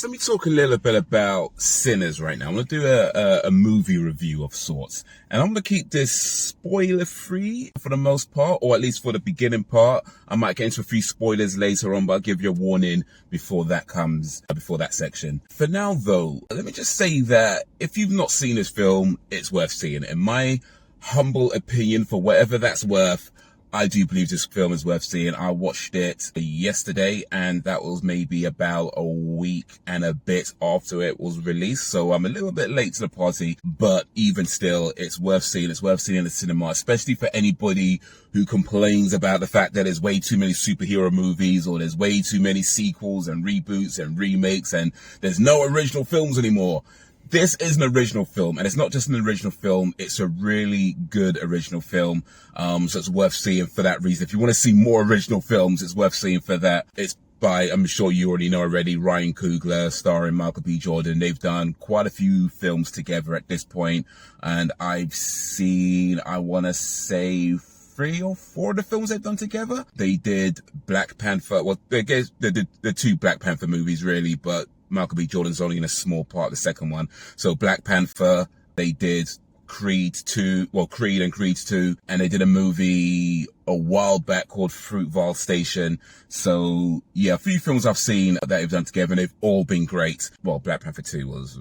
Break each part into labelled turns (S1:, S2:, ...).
S1: let me talk a little bit about Sinners right now. I'm going to do a movie review of sorts. And I'm going to keep this spoiler free for the most part, or at least for the beginning part. I might get into a few spoilers later on, but I'll give you a warning before that section. For now though, let me just say that if you've not seen this film, it's worth seeing. In my humble opinion, for whatever that's worth, I do believe this film is worth seeing. I watched it yesterday, and that was maybe about a week and a bit after it was released. So I'm a little bit late to the party, but even still, it's worth seeing. It's worth seeing in the cinema, especially for anybody who complains about the fact that there's way too many superhero movies, or there's way too many sequels and reboots and remakes, and there's no original films anymore. This is an original film, and it's not just an original film, it's a really good original film. So it's worth seeing for that reason. If you want to see more original films, it's worth seeing for that. It's by, I'm sure you already know already, Ryan Coogler, starring Michael B. Jordan. They've done quite a few films together at this point, and I've seen, I want to say, 3 or 4 of the films they've done together. They did Black Panther, well, they did the 2 Black Panther movies really, but Michael B. Jordan's only in a small part of the second one. So Black Panther, they did Creed and Creed 2, and they did a movie a while back called Fruitvale Station. So yeah, a few films I've seen that they've done together, and they've all been great. Well, Black Panther 2 was,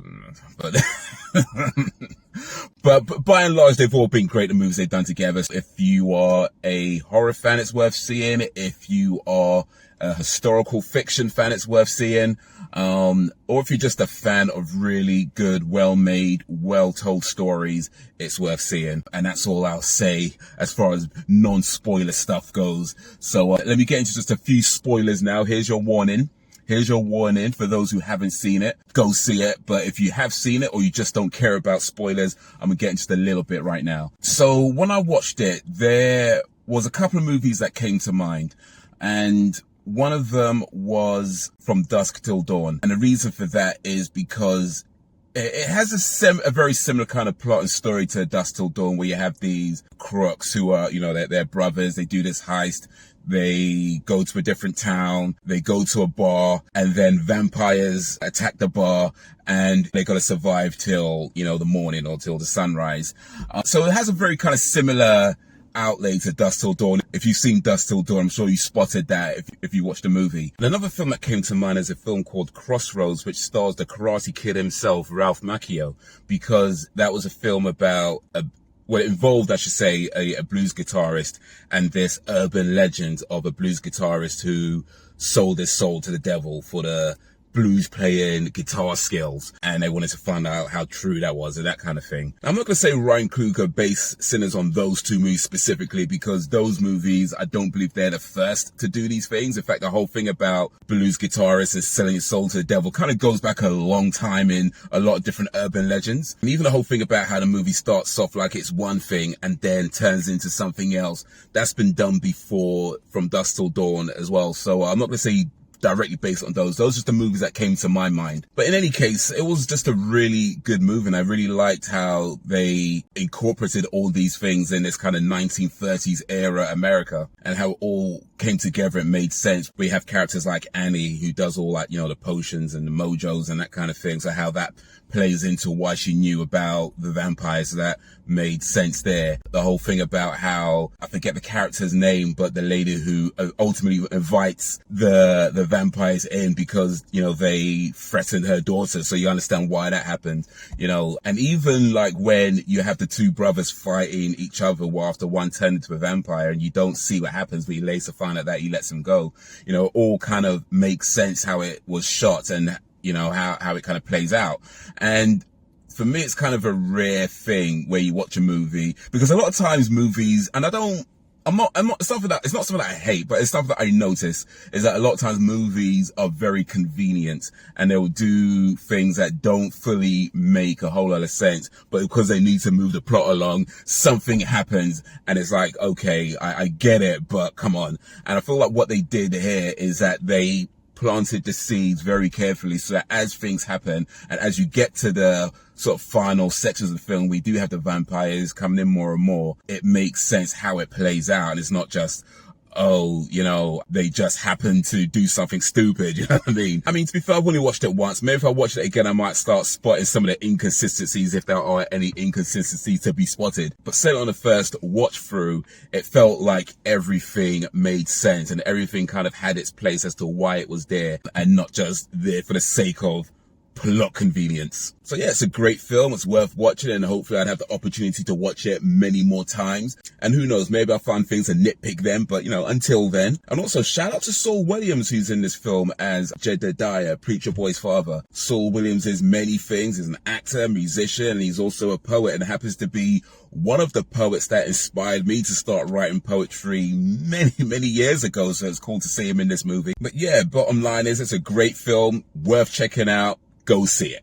S1: but by and large, they've all been great, the movies they've done together. So if you are a horror fan, it's worth seeing. If you are a historical fiction fan, it's worth seeing. Or if you're just a fan of really good, well-made, well-told stories, it's worth seeing. And that's all I'll say as far as non-spoiler stuff goes. So let me get into just a few spoilers now. Here's your warning. Here's your warning for those who haven't seen it. Go see it. But if you have seen it, or you just don't care about spoilers, I'm going to get into just a little bit right now. So when I watched it, there was a couple of movies that came to mind. And one of them was From Dusk Till Dawn. And the reason for that is because it has a very similar kind of plot and story to Dusk Till Dawn, where you have these crooks who are, they're brothers. They do this heist. They go to a different town. They go to a bar, and then vampires attack the bar, and they got to survive till, the morning or till the sunrise. So it has a very kind of similar outlay to Dusk Till Dawn. If you've seen Dusk Till Dawn, I'm sure you spotted that if you watched the movie. And another film that came to mind is a film called Crossroads, which stars the Karate Kid himself, Ralph Macchio, because that was a film about it involved, I should say, a blues guitarist and this urban legend of a blues guitarist who sold his soul to the devil for the blues playing guitar skills, and they wanted to find out how true that was and that kind of thing. I'm not going to say Ryan Coogler based Sinners on those 2 movies specifically, because those movies, I don't believe they're the first to do these things. In fact, the whole thing about blues guitarists and selling his soul to the devil kind of goes back a long time in a lot of different urban legends. And even the whole thing about how the movie starts off like it's one thing and then turns into something else, that's been done before From Dusk Till Dawn as well. So I'm not going to say directly based on those. Those are just the movies that came to my mind. But in any case, it was just a really good movie, and I really liked how they incorporated all these things in this kind of 1930s era America, and how it all came together and made sense. We have characters like Annie, who does all like, the potions and the mojos and that kind of thing. So how that plays into why she knew about the vampires, so that made sense there. The whole thing about how, I forget the character's name, but the lady who ultimately invites the vampires in because, they threatened her daughter. So you understand why that happened, and even like when you have the 2 brothers fighting each other, well, after one turned into a vampire, and you don't see what happens, but you later find out that he lets him go, all kind of makes sense how it was shot and, how it kind of plays out. And for me, it's kind of a rare thing where you watch a movie, because a lot of times movies, and it's not something that I hate, but it's something that I notice, is that a lot of times movies are very convenient, and they'll do things that don't fully make a whole lot of sense, but because they need to move the plot along, something happens, and it's like, okay, I get it, but come on. And I feel like what they did here is that they planted the seeds very carefully, so that as things happen and as you get to the sort of final sections of the film, we do have the vampires coming in more and more. It makes sense how it plays out, and it's not just, oh, you know, they just happened to do something stupid, you know what I mean? I mean, to be fair, I've only watched it once. Maybe if I watch it again, I might start spotting some of the inconsistencies, if there are any inconsistencies to be spotted. But certainly on the first watch through, it felt like everything made sense and everything kind of had its place as to why it was there and not just there for the sake of plot convenience. So yeah, it's a great film. It's worth watching, and hopefully I'd have the opportunity to watch it many more times. And who knows, maybe I'll find things to nitpick them, but you know, until then. And also shout out to Saul Williams, who's in this film as Jedediah, Preacher Boy's father. Saul Williams is many things. He's an actor, musician, and he's also a poet, and happens to be one of the poets that inspired me to start writing poetry many years ago. So it's cool to see him in this movie. But yeah, bottom line is it's a great film, worth checking out. Go see it.